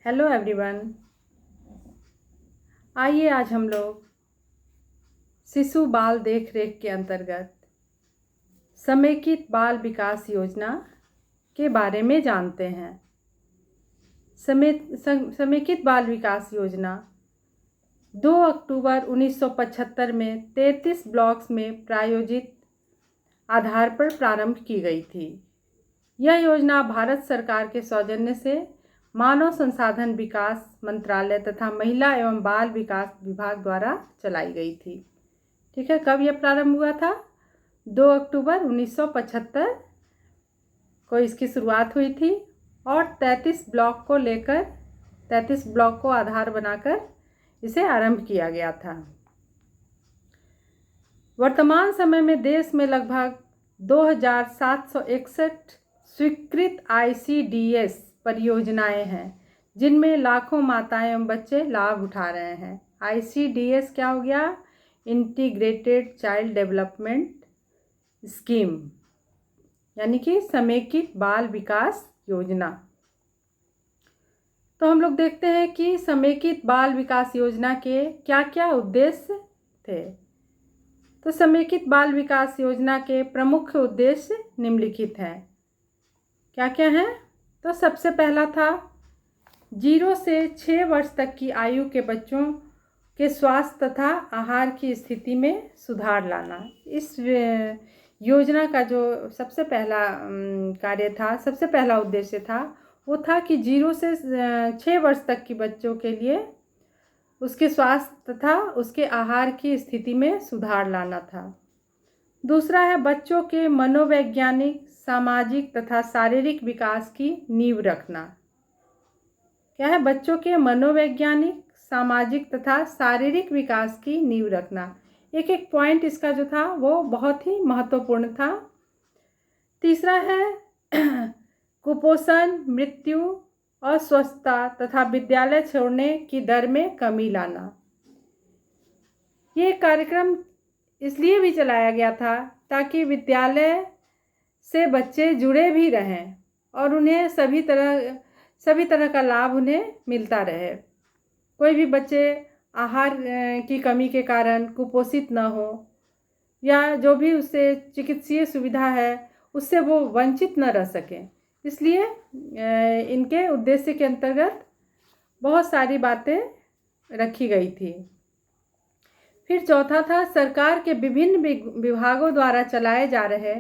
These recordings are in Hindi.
Hello everyone. आइए आज हम लोग शिशु बाल देख रेख के अंतर्गत समेकित बाल विकास योजना के बारे में जानते हैं। समेकित बाल विकास योजना 2 अक्टूबर 1975 में 33 ब्लॉक्स में प्रायोजित आधार पर प्रारंभ की गई थी। यह योजना भारत सरकार के सौजन्य से मानव संसाधन विकास मंत्रालय तथा महिला एवं बाल विकास विभाग द्वारा चलाई गई थी। ठीक है, कब यह प्रारंभ हुआ था? 2 अक्टूबर 1975 को इसकी शुरुआत हुई थी और 33 ब्लॉक को आधार बनाकर इसे आरंभ किया गया था। वर्तमान समय में देश में लगभग 2761 स्वीकृत ICDS परियोजनाएं हैं, जिनमें लाखों माताएं एवं बच्चे लाभ उठा रहे हैं। ICDS क्या हो गया? इंटीग्रेटेड चाइल्ड डेवलपमेंट स्कीम, यानी कि समेकित बाल विकास योजना। तो हम लोग देखते हैं कि समेकित बाल विकास योजना के क्या क्या उद्देश्य थे। तो समेकित बाल विकास योजना के प्रमुख उद्देश्य निम्नलिखित हैं। क्या क्या हैं? तो सबसे पहला था 0 से 6 वर्ष तक की आयु के बच्चों के स्वास्थ्य तथा आहार की स्थिति में सुधार लाना। इस योजना का जो सबसे पहला कार्य था, सबसे पहला उद्देश्य था, वो था कि 0 से 6 वर्ष तक की बच्चों के लिए उसके स्वास्थ्य तथा उसके आहार की स्थिति में सुधार लाना था। दूसरा है बच्चों के मनोवैज्ञानिक, सामाजिक तथा शारीरिक विकास की नींव रखना। क्या है? बच्चों के मनोवैज्ञानिक, सामाजिक तथा शारीरिक विकास की नींव रखना। एक एक पॉइंट इसका जो था वो बहुत ही महत्वपूर्ण था। तीसरा है कुपोषण, मृत्यु, अस्वस्थता तथा विद्यालय छोड़ने की दर में कमी लाना। ये कार्यक्रम इसलिए भी चलाया गया था ताकि विद्यालय से बच्चे जुड़े भी रहें और उन्हें सभी तरह का लाभ उन्हें मिलता रहे। कोई भी बच्चे आहार की कमी के कारण कुपोषित न हो या जो भी उससे चिकित्सीय सुविधा है उससे वो वंचित न रह सकें। इसलिए इनके उद्देश्य के अंतर्गत बहुत सारी बातें रखी गई थी। फिर चौथा था सरकार के विभिन्न विभागों द्वारा चलाए जा रहे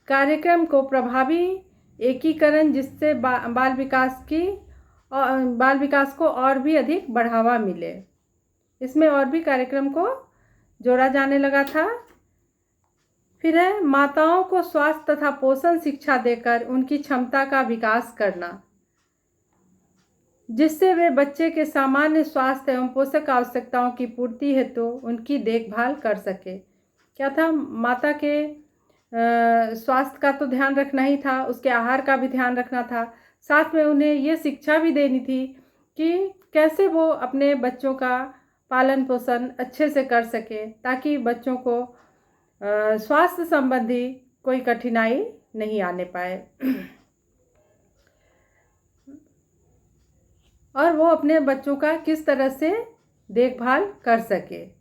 कार्यक्रम को प्रभावी एकीकरण, जिससे बाल विकास को और भी अधिक बढ़ावा मिले। इसमें और भी कार्यक्रम को जोड़ा जाने लगा था। फिर है माताओं को स्वास्थ्य तथा पोषण शिक्षा देकर उनकी क्षमता का विकास करना, जिससे वे बच्चे के सामान्य स्वास्थ्य एवं पोषक आवश्यकताओं की पूर्ति हेतु उनकी देखभाल कर सके। क्या था? माता के स्वास्थ्य का तो ध्यान रखना ही था, उसके आहार का भी ध्यान रखना था, साथ में उन्हें ये शिक्षा भी देनी थी कि कैसे वो अपने बच्चों का पालन पोषण अच्छे से कर सके, ताकि बच्चों को स्वास्थ्य संबंधी कोई कठिनाई नहीं आने पाए और वो अपने बच्चों का किस तरह से देखभाल कर सके।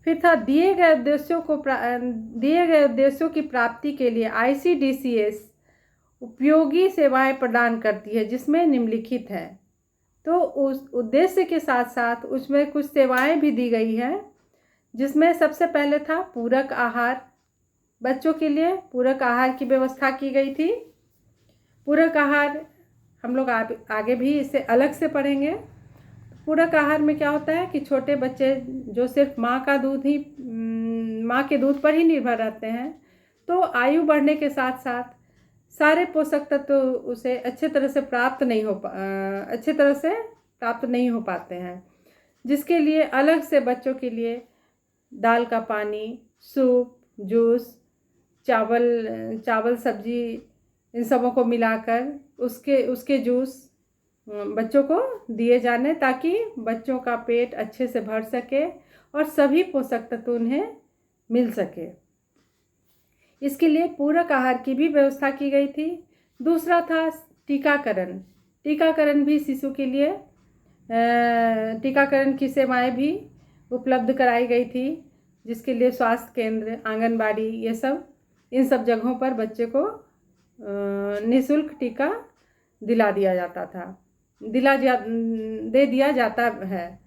फिर था दिए गए उद्देश्यों की प्राप्ति के लिए ICDCS उपयोगी सेवाएं प्रदान करती है, जिसमें निम्नलिखित हैं। तो उस उद्देश्य के साथ साथ उसमें कुछ सेवाएं भी दी गई हैं, जिसमें सबसे पहले था पूरक आहार। बच्चों के लिए पूरक आहार की व्यवस्था की गई थी। पूरक आहार हम लोग आगे भी इसे अलग से पढ़ेंगे। पूरक आहार में क्या होता है कि छोटे बच्चे जो सिर्फ माँ के दूध पर ही निर्भर रहते हैं, तो आयु बढ़ने के साथ साथ सारे पोषक तत्व उसे अच्छे तरह से प्राप्त नहीं हो पाते हैं, जिसके लिए अलग से बच्चों के लिए दाल का पानी, सूप, जूस, चावल सब्जी, इन सबों को मिलाकर उसके जूस बच्चों को दिए जाने, ताकि बच्चों का पेट अच्छे से भर सके और सभी पोषक तत्व उन्हें मिल सके। इसके लिए पूरक आहार की भी व्यवस्था की गई थी। दूसरा था टीकाकरण। टीकाकरण भी शिशु के लिए टीकाकरण की सेवाएं भी उपलब्ध कराई गई थी, जिसके लिए स्वास्थ्य केंद्र, आंगनबाड़ी, ये सब इन सब जगहों पर बच्चे को निःशुल्क टीका दिला दिया जाता था, दे दिया जाता है।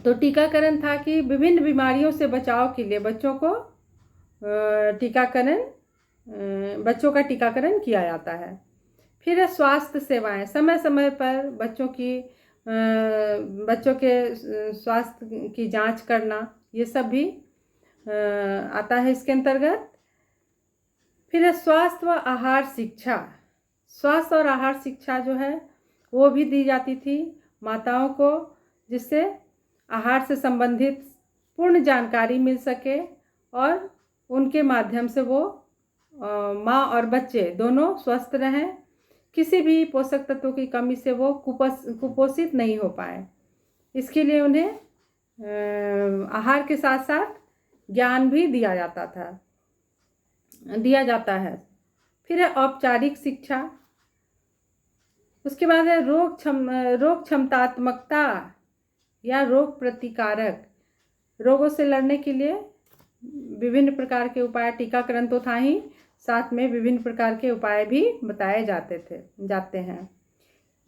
तो टीकाकरण था कि विभिन्न बीमारियों से बचाव के लिए बच्चों का टीकाकरण किया जाता है। फिर है स्वास्थ्य सेवाएं, समय समय पर बच्चों के स्वास्थ्य की जांच करना, ये सब भी आता है इसके अंतर्गत। फिर है स्वास्थ्य व आहार शिक्षा। स्वास्थ्य और आहार शिक्षा जो है वो भी दी जाती थी माताओं को, जिससे आहार से संबंधित पूर्ण जानकारी मिल सके और उनके माध्यम से वो माँ और बच्चे दोनों स्वस्थ रहें, किसी भी पोषक तत्वों की कमी से वो कुपोषित नहीं हो पाए। इसके लिए उन्हें आहार के साथ साथ ज्ञान भी दिया जाता है। फिर है औपचारिक शिक्षा। उसके बाद है रोग क्षमतात्मकता या रोग प्रतिकारक। रोगों से लड़ने के लिए विभिन्न प्रकार के उपाय, टीकाकरण तो था ही, साथ में विभिन्न प्रकार के उपाय भी बताए जाते हैं।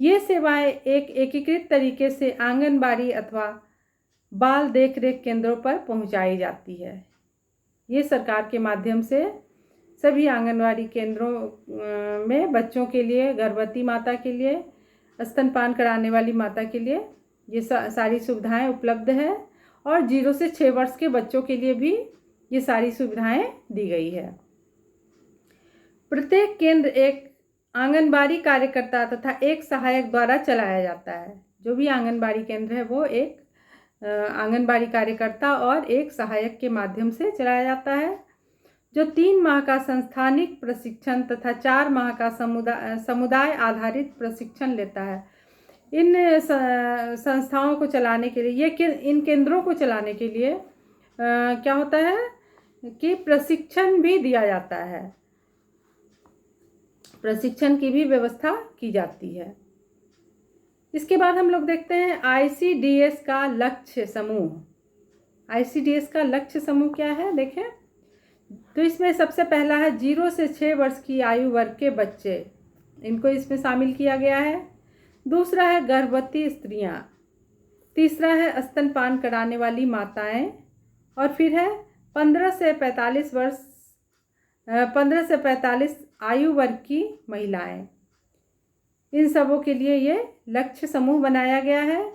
ये सेवाएं एक एकीकृत तरीके से आंगनबाड़ी अथवा बाल देखरेख केंद्रों पर पहुंचाई जाती है। ये सरकार के माध्यम से सभी आंगनबाड़ी केंद्रों में बच्चों के लिए, गर्भवती माता के लिए, स्तनपान कराने वाली माता के लिए ये सारी सुविधाएं उपलब्ध है, और 0 से 6 वर्ष के बच्चों के लिए भी ये सारी सुविधाएं दी गई है। प्रत्येक केंद्र एक आंगनबाड़ी कार्यकर्ता तथा एक सहायक द्वारा चलाया जाता है। जो भी आंगनबाड़ी केंद्र है वो एक आंगनबाड़ी कार्यकर्ता और एक सहायक के माध्यम से चलाया जाता है, जो 3 माह का संस्थानिक प्रशिक्षण तथा 4 माह का समुदाय आधारित प्रशिक्षण लेता है। इन संस्थाओं को चलाने के लिए, इन केंद्रों को चलाने के लिए क्या होता है कि प्रशिक्षण भी दिया जाता है, प्रशिक्षण की भी व्यवस्था की जाती है। इसके बाद हम लोग देखते हैं ICDS का लक्ष्य समूह। ICDS का लक्ष्य समूह क्या है, देखें तो इसमें सबसे पहला है 0 से 6 वर्ष की आयु वर्ग के बच्चे, इनको इसमें शामिल किया गया है। दूसरा है गर्भवती स्त्रियां, तीसरा है स्तनपान कराने वाली माताएं, और फिर है 15 से 45 आयु वर्ग की महिलाएं। इन सबों के लिए ये लक्ष्य समूह बनाया गया है।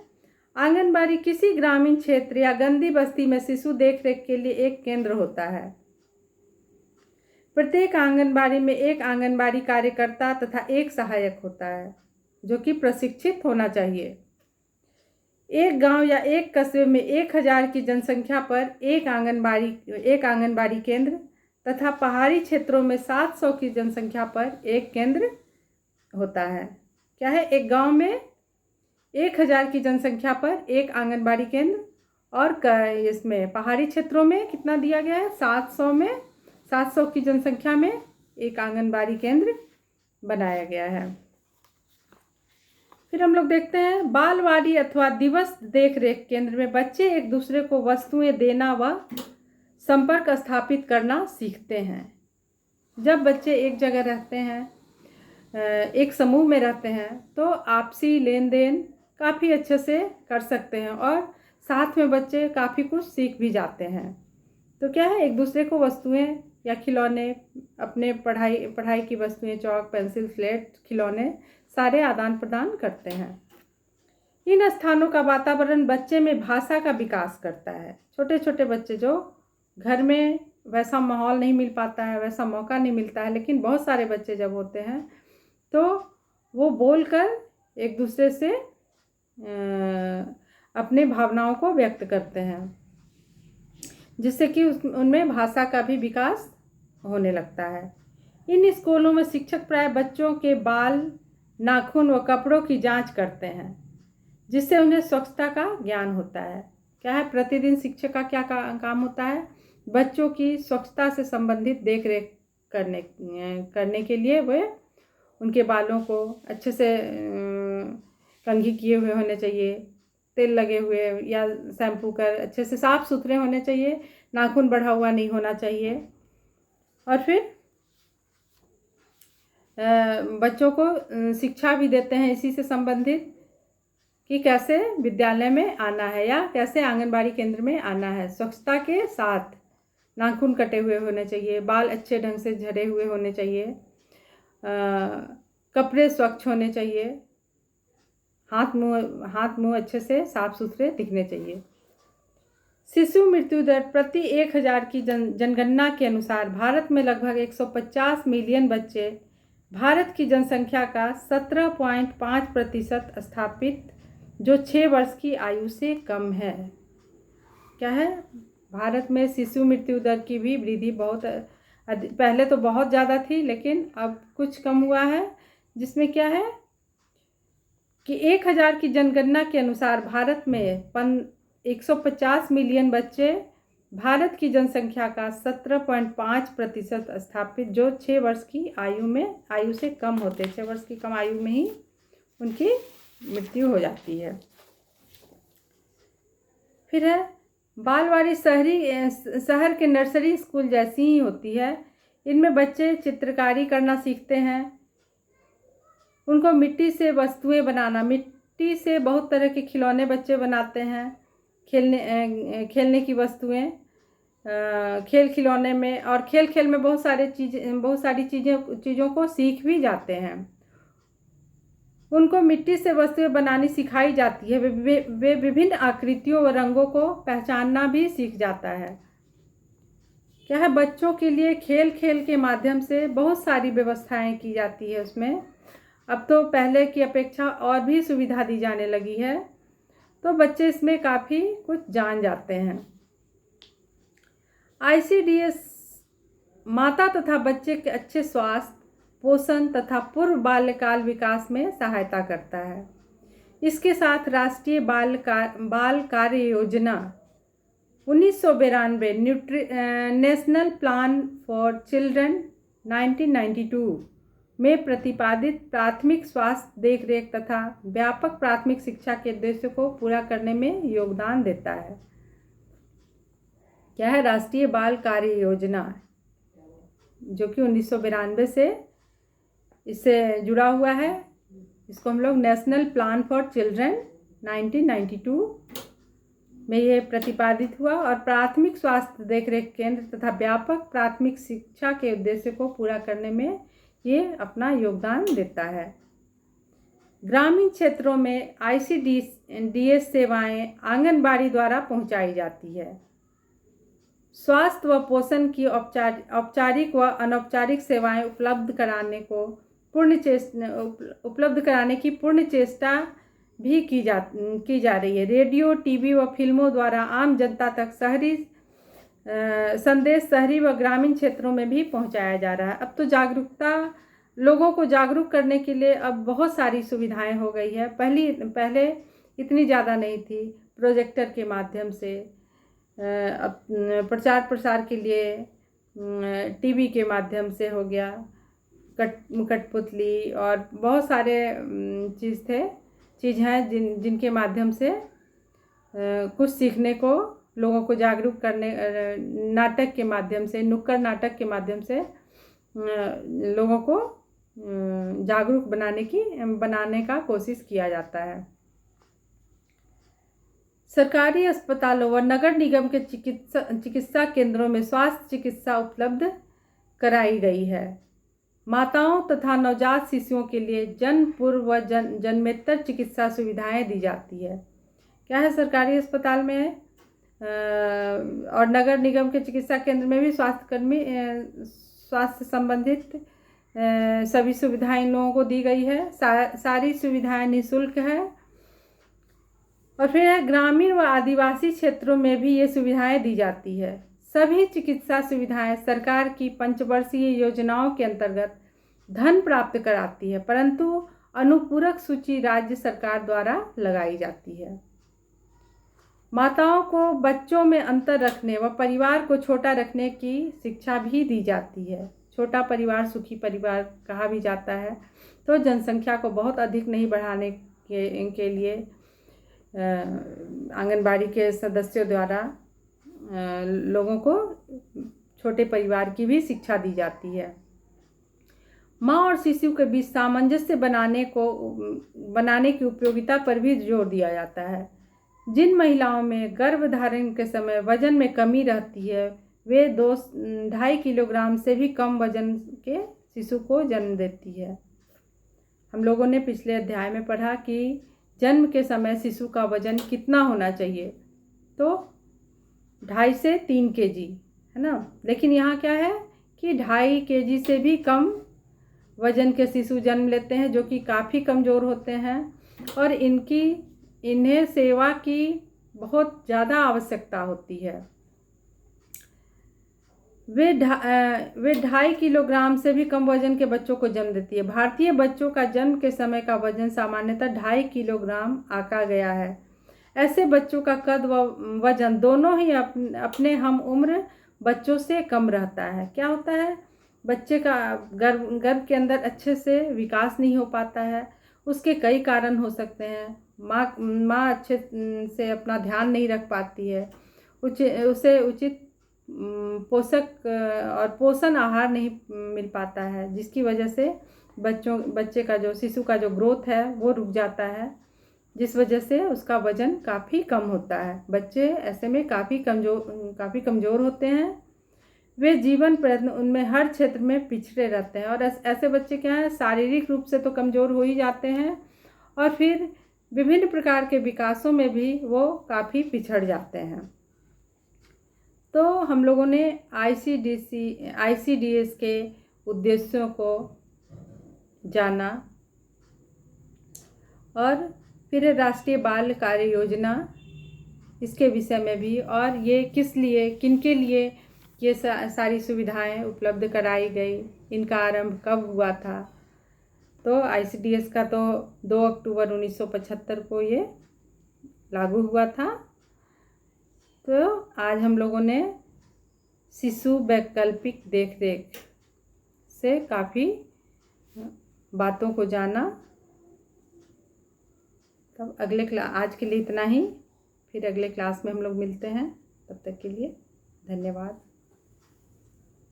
आंगनबाड़ी किसी ग्रामीण क्षेत्र या गंदी बस्ती में शिशु देखरेख के लिए एक केंद्र होता है। प्रत्येक आंगनबाड़ी में एक आंगनबाड़ी कार्यकर्ता तथा एक सहायक होता है, जो कि प्रशिक्षित होना चाहिए। एक गांव या एक कस्बे में 1000 की जनसंख्या पर एक आंगनबाड़ी केंद्र तथा पहाड़ी क्षेत्रों में 700 की जनसंख्या पर एक केंद्र होता है। क्या है, एक गांव में 1000 की जनसंख्या पर एक आंगनबाड़ी केंद्र, और इसमें पहाड़ी क्षेत्रों में कितना दिया गया है, 700 की जनसंख्या में एक आंगनबाड़ी केंद्र बनाया गया है। फिर हम लोग देखते हैं बालवाड़ी अथवा दिवस देखरेख केंद्र में बच्चे एक दूसरे को वस्तुएं देना व संपर्क स्थापित करना सीखते हैं। जब बच्चे एक जगह रहते हैं, एक समूह में रहते हैं, तो आपसी लेन देन काफ़ी अच्छे से कर सकते हैं और साथ में बच्चे काफ़ी कुछ सीख भी जाते हैं। तो क्या है, एक दूसरे को वस्तुएं या खिलौने, अपने पढ़ाई की वस्तुएं, चौक, पेंसिल, स्लेट, खिलौने सारे आदान प्रदान करते हैं। इन स्थानों का वातावरण बच्चे में भाषा का विकास करता है। छोटे छोटे बच्चे जो घर में वैसा माहौल नहीं मिल पाता है, वैसा मौका नहीं मिलता है, लेकिन बहुत सारे बच्चे जब होते हैं तो वो बोलकर एक दूसरे से अपने भावनाओं को व्यक्त करते हैं, जिससे कि उनमें भाषा का भी विकास होने लगता है। इन स्कूलों में शिक्षक प्राय बच्चों के बाल, नाखून व कपड़ों की जांच करते हैं, जिससे उन्हें स्वच्छता का ज्ञान होता है। क्या है, प्रतिदिन शिक्षक का क्या काम होता है, बच्चों की स्वच्छता से संबंधित देखरेख करने के लिए वे उनके बालों को अच्छे से कंघी किए हुए होने चाहिए, तेल लगे हुए या शैम्पू कर अच्छे से साफ़ सुथरे होने चाहिए, नाखून बढ़ा हुआ नहीं होना चाहिए। और फिर बच्चों को शिक्षा भी देते हैं इसी से संबंधित कि कैसे विद्यालय में आना है या कैसे आंगनबाड़ी केंद्र में आना है। स्वच्छता के साथ नाखून कटे हुए होने चाहिए, बाल अच्छे ढंग से झड़े हुए होने चाहिए, कपड़े स्वच्छ होने चाहिए, हाथ मुंह अच्छे से साफ सुथरे दिखने चाहिए। शिशु मृत्यु दर प्रति 1000 की जनगणना के अनुसार भारत में लगभग 150 मिलियन बच्चे भारत की जनसंख्या का 17.5% स्थापित, जो 6 वर्ष की आयु से कम है। क्या है, भारत में शिशु मृत्यु दर की भी वृद्धि बहुत पहले तो बहुत ज़्यादा थी, लेकिन अब कुछ कम हुआ है, जिसमें क्या है कि 1000 की जनगणना के अनुसार भारत में 150 मिलियन बच्चे भारत की जनसंख्या का 17.5% स्थापित, जो 6 वर्ष की आयु से कम होते, 6 वर्ष की कम आयु में ही उनकी मृत्यु हो जाती है। फिर है बालवाड़ी शहर के नर्सरी स्कूल जैसी ही होती है। इनमें बच्चे चित्रकारी करना सीखते हैं, उनको मिट्टी से वस्तुएं बनाना, मिट्टी से बहुत तरह के खिलौने बच्चे बनाते हैं, खेलने की वस्तुएं, खेल खिलौने में और खेल में बहुत सारी चीज़ों को सीख भी जाते हैं। उनको मिट्टी से वस्तुएं बनानी सिखाई जाती है, वे विभिन्न आकृतियों व रंगों को पहचानना भी सीख जाता है। क्या है, बच्चों के लिए खेल के माध्यम से बहुत सारी व्यवस्थाएं की जाती है उसमें। अब तो पहले की अपेक्षा और भी सुविधा दी जाने लगी है, तो बच्चे इसमें काफ़ी कुछ जान जाते हैं। ICDS माता तथा बच्चे के अच्छे स्वास्थ्य, पोषण तथा पूर्व बाल्यकाल विकास में सहायता करता है। इसके साथ राष्ट्रीय बाल कार्य योजना 1992 नेशनल प्लान फॉर चिल्ड्रन 1992 में प्रतिपादित प्राथमिक स्वास्थ्य देखरेख तथा व्यापक प्राथमिक शिक्षा के उद्देश्य को पूरा करने में योगदान देता है। क्या है, राष्ट्रीय बाल कार्य योजना, जो कि 1992 से इससे जुड़ा हुआ है। इसको हम लोग नेशनल प्लान फॉर चिल्ड्रन 1992 में ये प्रतिपादित हुआ और प्राथमिक स्वास्थ्य देखरेख केंद्र तथा व्यापक प्राथमिक शिक्षा के उद्देश्य को पूरा करने में ये अपना योगदान देता है। ग्रामीण क्षेत्रों में ICDS सेवाएं आंगनबाड़ी द्वारा पहुंचाई जाती है। स्वास्थ्य व पोषण की औपचारिक व अनौपचारिक सेवाएं उपलब्ध कराने की पूर्ण चेष्टा भी की जा रही है। रेडियो, टीवी व फिल्मों द्वारा आम जनता तक संदेश शहरी व ग्रामीण क्षेत्रों में भी पहुंचाया जा रहा है। अब तो लोगों को जागरूक करने के लिए अब बहुत सारी सुविधाएं हो गई है। पहले इतनी ज़्यादा नहीं थी। प्रोजेक्टर के माध्यम से प्रचार प्रसार के लिए टीवी के माध्यम से हो गया, कठपुतली और बहुत सारे चीज़ हैं जिनके माध्यम से कुछ सीखने को लोगों को जागरूक करने, नाटक के माध्यम से, नुक्कड़ नाटक के माध्यम से लोगों को जागरूक बनाने का कोशिश किया जाता है। सरकारी अस्पतालों व नगर निगम के चिकित्सा केंद्रों में स्वास्थ्य चिकित्सा उपलब्ध कराई गई है। माताओं तथा नवजात शिशुओं के लिए जन्म पूर्व व जन्मेत्तर चिकित्सा सुविधाएं दी जाती है। क्या है, सरकारी अस्पताल में और नगर निगम के चिकित्सा केंद्र में भी स्वास्थ्य संबंधित सभी सुविधाएं इन लोगों को दी गई है। सारी सुविधाएं निःशुल्क है। और फिर ग्रामीण व आदिवासी क्षेत्रों में भी ये सुविधाएं दी जाती है। सभी चिकित्सा सुविधाएं सरकार की पंचवर्षीय योजनाओं के अंतर्गत धन प्राप्त कराती है, परंतु अनुपूरक सूची राज्य सरकार द्वारा लगाई जाती है। माताओं को बच्चों में अंतर रखने व परिवार को छोटा रखने की शिक्षा भी दी जाती है। छोटा परिवार सुखी परिवार कहा भी जाता है। तो जनसंख्या को बहुत अधिक नहीं बढ़ाने के लिए आंगनबाड़ी के सदस्यों द्वारा लोगों को छोटे परिवार की भी शिक्षा दी जाती है। माँ और शिशु के बीच सामंजस्य बनाने की उपयोगिता पर भी जोर दिया जाता है। जिन महिलाओं में गर्भधारण के समय वजन में कमी रहती है वे 2.5 किलोग्राम से भी कम वजन के शिशु को जन्म देती है। हम लोगों ने पिछले अध्याय में पढ़ा कि जन्म के समय शिशु का वजन कितना होना चाहिए, तो 2.5 से 3 केजी है ना। लेकिन यहाँ क्या है कि 2.5 केजी से भी कम वजन के शिशु जन्म लेते हैं, जो कि काफ़ी कमज़ोर होते हैं और इन्हें सेवा की बहुत ज़्यादा आवश्यकता होती है। वे 2.5 किलोग्राम से भी कम वजन के बच्चों को जन्म देती है। भारतीय बच्चों का जन्म के समय का वजन सामान्यतः 2.5 किलोग्राम आका गया है। ऐसे बच्चों का कद व वजन दोनों ही अपने हम उम्र बच्चों से कम रहता है। क्या होता है, बच्चे का गर्भ के अंदर अच्छे से विकास नहीं हो पाता है। उसके कई कारण हो सकते हैं। माँ अच्छे से अपना ध्यान नहीं रख पाती है, उसे उचित पोषक और पोषण आहार नहीं मिल पाता है, जिसकी वजह से बच्चे का शिशु का जो ग्रोथ है वो रुक जाता है, जिस वजह से उसका वजन काफ़ी कम होता है। बच्चे ऐसे में काफ़ी कमज़ोर होते हैं। वे जीवन प्रयत्न उनमें हर क्षेत्र में पिछड़े रहते हैं और ऐसे बच्चे क्या हैं, शारीरिक रूप से तो कमज़ोर हो ही जाते हैं और फिर विभिन्न प्रकार के विकासों में भी वो काफ़ी पिछड़ जाते हैं। तो हम लोगों ने ICDS के उद्देश्यों को जाना और फिर राष्ट्रीय बाल कार्य योजना इसके विषय में भी, और ये किनके लिए ये सारी सुविधाएं उपलब्ध कराई गई, इनका आरंभ कब हुआ था। तो ICDS का तो 2 अक्टूबर 1975 को ये लागू हुआ था। तो आज हम लोगों ने शिशु वैकल्पिक देखरेख से काफ़ी बातों को जाना। तब आज के लिए इतना ही, फिर अगले क्लास में हम लोग मिलते हैं। तब तक के लिए धन्यवाद।